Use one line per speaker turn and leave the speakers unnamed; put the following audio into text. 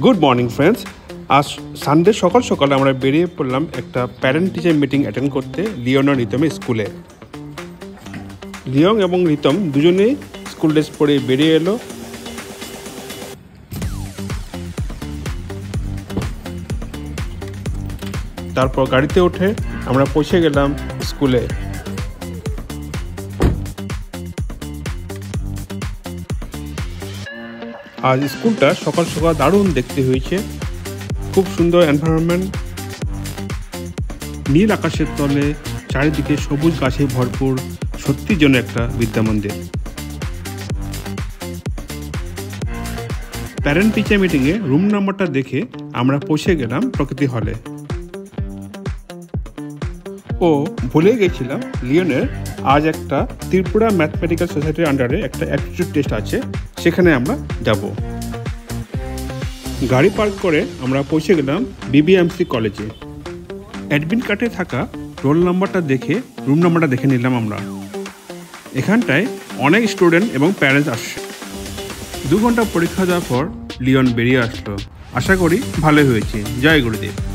Good morning friends. আজ Sunday সকাল সকাল আমরা বেরিয়ে পড়লাম একটা প্যারেন্ট টিচার মিটিং অ্যাটেন্ড করতে লিওন আর রিতমের স্কুলে। লিওন এবং রিতম দুজনেই স্কুল ড্রেস পরে বেরিয়ে এলো। তারপর গাড়িতে উঠে আমরা পৌঁছে গেলাম স্কুলে। আজ স্কুলটা সকাল সকাল দারুণ দেখতে হয়েছে, খুব সুন্দর এনভায়রনমেন্ট, নীল আকাশের তলে চারিদিকে সবুজ গাছে ভরপুর, সত্যি যেন একটা বিদ্যা মন্দির। প্যারেন্ট টিচার মিটিংয়ে রুম নাম্বারটা দেখে আমরা পৌঁছে গেলাম প্রকৃতি হলে। ও ভুলে গেছিলাম লিওনের আজ একটা ত্রিপুরা ম্যাথমেটিক্যাল সোসাইটির আন্ডারে একটা অ্যাপটিটিউড টেস্ট আছে, সেখানে আমরা যাব। গাড়ি পার্ক করে আমরা পৌঁছে গেলাম বিবিএমসি কলেজে। অ্যাডমিট কার্ডে থাকা রোল নাম্বারটা দেখে রুম নাম্বারটা দেখে নিলাম আমরা। এখানটায় অনেক স্টুডেন্ট এবং প্যারেন্টস আসছে। 2 ঘন্টা পরীক্ষা দেওয়ার পর লিওন বেরিয়ে আসলো। আশা করি ভালো হয়েছে। জয় গুরুদেব।